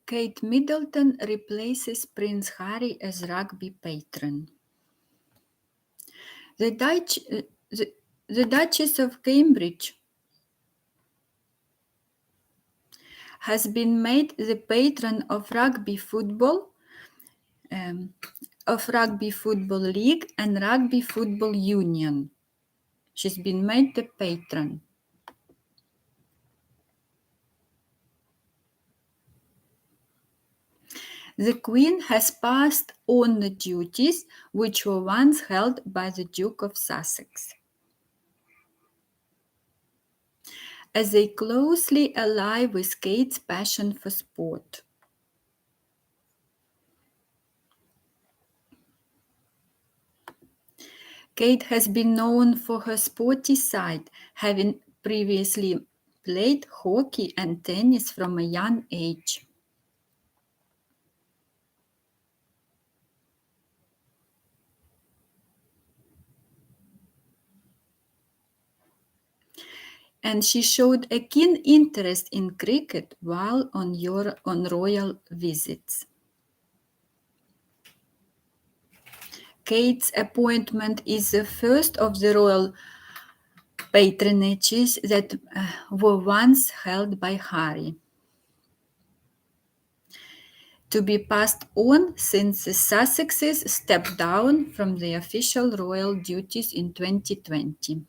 Kate Middleton replaces Prince Harry as rugby patron. The Duchess of Cambridge has been made the patron of Rugby Football League and Rugby Football Union. She's been made the patron. The Queen has passed on the duties which were once held by the Duke of Sussex. As they closely ally with Kate's passion for sport. Kate has been known for her sporty side, having previously played hockey and tennis from a young age. And she showed a keen interest in cricket while on royal visits. Kate's appointment is the first of the royal patronages that were once held by Harry, to be passed on since the Sussexes stepped down from the official royal duties in 2020.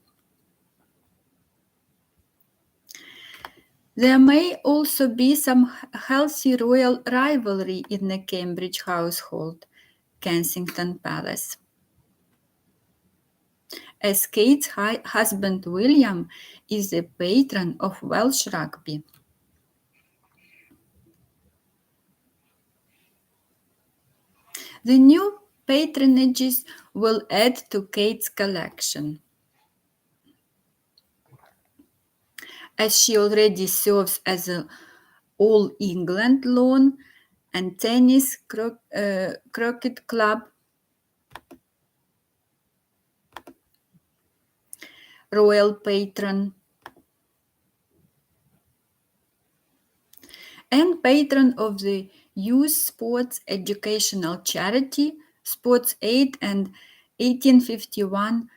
There may also be some healthy royal rivalry in the Cambridge household, Kensington Palace, as Kate's husband William is the patron of Welsh rugby. The new patronages will add to Kate's collection, as she already serves as an All England lawn and tennis croquet club, royal patron, and patron of the youth sports educational charity Sports Aid and 1851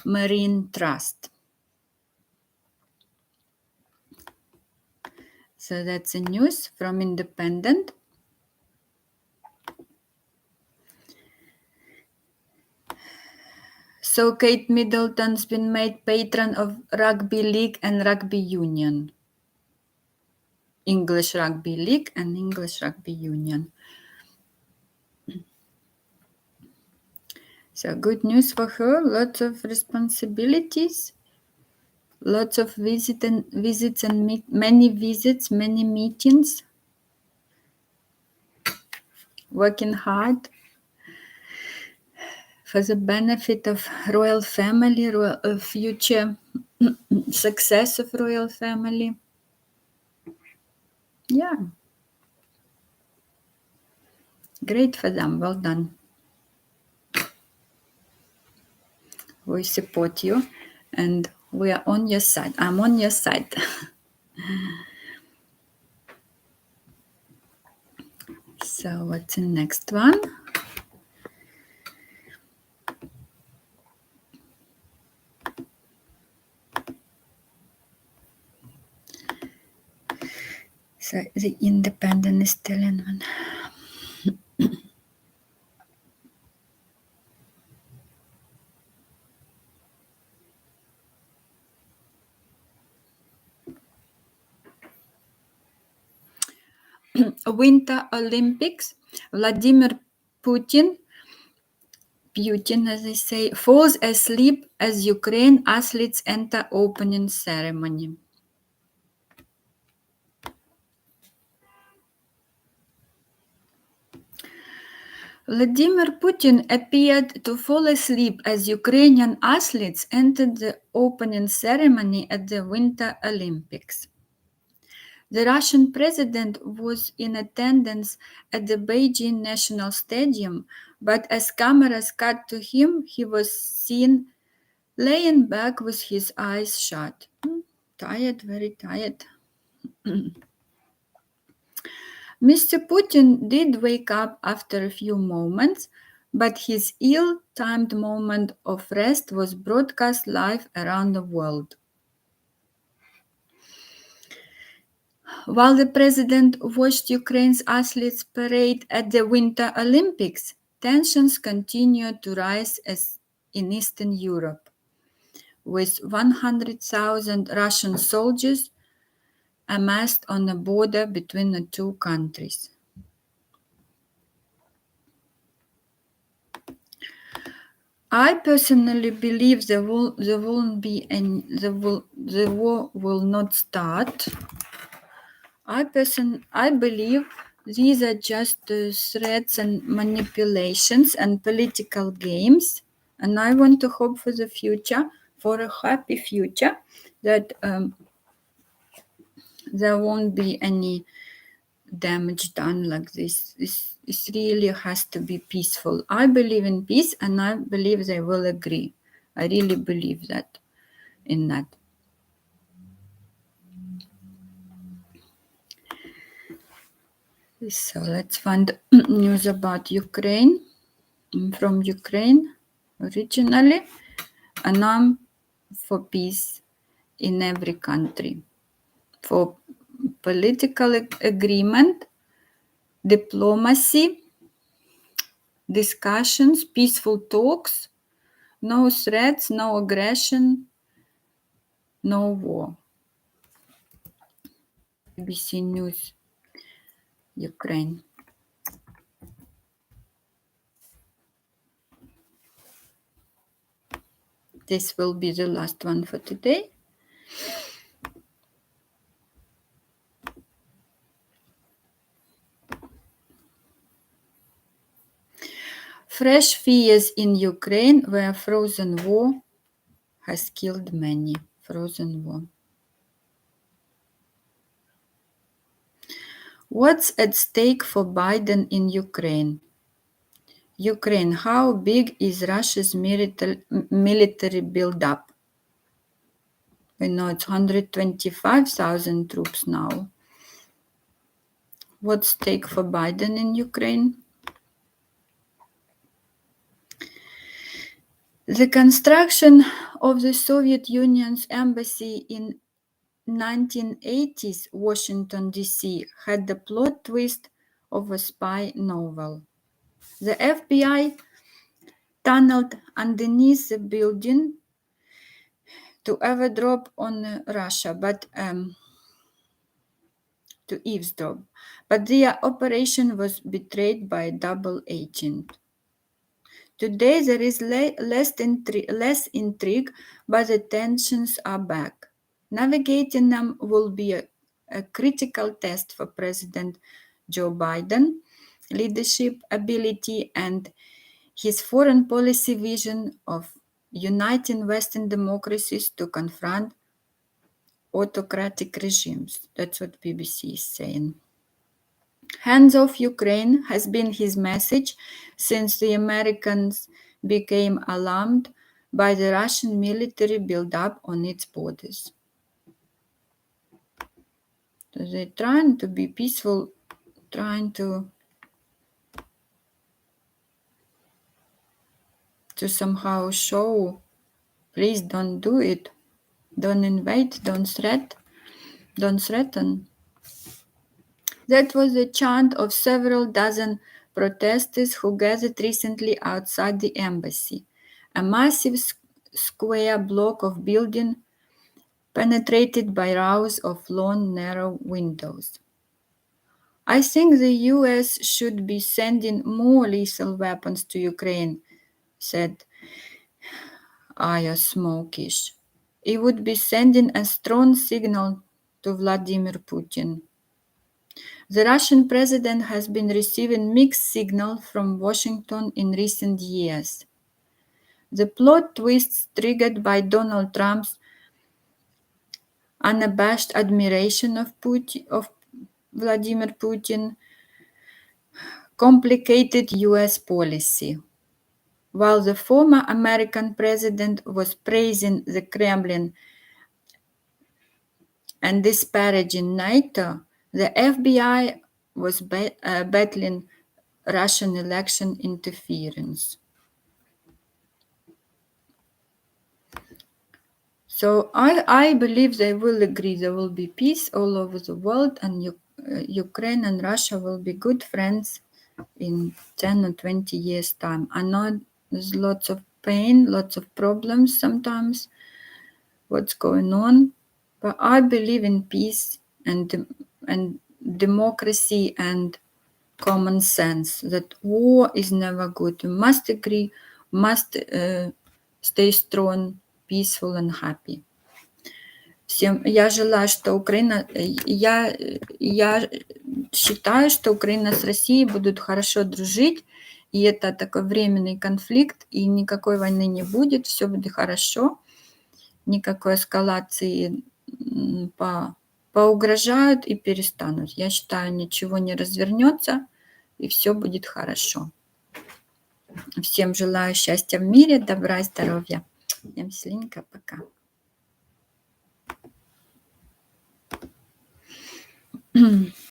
Marine Trust. So that's the news from Independent. So Kate Middleton's been made patron of Rugby League and Rugby Union. English Rugby League and English Rugby Union. So good news for her, lots of responsibilities, lots of visits and many visits, many meetings, working hard for the benefit of royal family, future success of royal family. Yeah. Great for them. Well done. We support you and we are on your side. I'm on your side. So what's the next one? So the Independent is still in one. Winter Olympics. Vladimir Putin, as they say, falls asleep as Ukraine athletes enter opening ceremony. Vladimir Putin appeared to fall asleep as Ukrainian athletes entered the opening ceremony at the Winter Olympics. The Russian president was in attendance at the Beijing National Stadium, but as cameras cut to him, he was seen laying back with his eyes shut. Tired, very tired. Mr. Putin did wake up after a few moments, but his ill-timed moment of rest was broadcast live around the world. While the president watched Ukraine's athletes parade at the Winter Olympics, tensions continued to rise in Eastern Europe, with 100,000 Russian soldiers amassed on the border between the two countries. I personally believe the war will not start. I believe these are just threats and manipulations and political games, and I want to hope for the future, for a happy future, that there won't be any damage done like this. This really has to be peaceful. I believe in peace, and I believe they will agree. I really believe that in that. So let's find news about Ukraine. I'm from Ukraine originally, and I'm for peace in every country, for political agreement, diplomacy, discussions, peaceful talks, no threats, no aggression, no war. BBC News, Ukraine. This will be the last one for today. Fresh fears in Ukraine where frozen war has killed many. Frozen war. What's at stake for Biden in Ukraine? Ukraine, how big is Russia's military buildup? We know it's 125,000 troops now. What's at stake for Biden in Ukraine? The construction of the Soviet Union's embassy in 1980s Washington, D.C. had the plot twist of a spy novel. The FBI tunneled underneath the building to eavesdrop on Russia, to eavesdrop. But their operation was betrayed by a double agent. Today there is less intrigue, but the tensions are back. Navigating them will be a critical test for President Joe Biden, leadership ability, and his foreign policy vision of uniting Western democracies to confront autocratic regimes. That's what BBC is saying. Hands off Ukraine has been his message since the Americans became alarmed by the Russian military buildup on its borders. So they're trying to be peaceful, trying to somehow show, please don't do it, don't invade, don't threaten. That was the chant of several dozen protesters who gathered recently outside the embassy, a massive square block of building penetrated by rows of long, narrow windows. I think the US should be sending more lethal weapons to Ukraine, said Aya Smokish. It would be sending a strong signal to Vladimir Putin. The Russian president has been receiving mixed signals from Washington in recent years. The plot twists triggered by Donald Trump's unabashed admiration of Vladimir Putin complicated US policy. While the former American president was praising the Kremlin and disparaging NATO, the FBI was battling Russian election interference. So I believe they will agree. There will be peace all over the world, and Ukraine and Russia will be good friends in 10 or 20 years' time. I know there's lots of pain, lots of problems sometimes, what's going on, but I believe in peace and democracy and common sense that war is never good. You must agree, must stay strong, peaceful and happy. Всем я желаю, что Украина, я считаю, что Украина с Россией будут хорошо дружить, и это такой временный конфликт, и никакой войны не будет, все будет хорошо, никакой эскалации поугрожают и перестанут. Я считаю, ничего не развернется, и все будет хорошо. Всем желаю счастья в мире, добра и здоровья. Всем счастливенько, пока.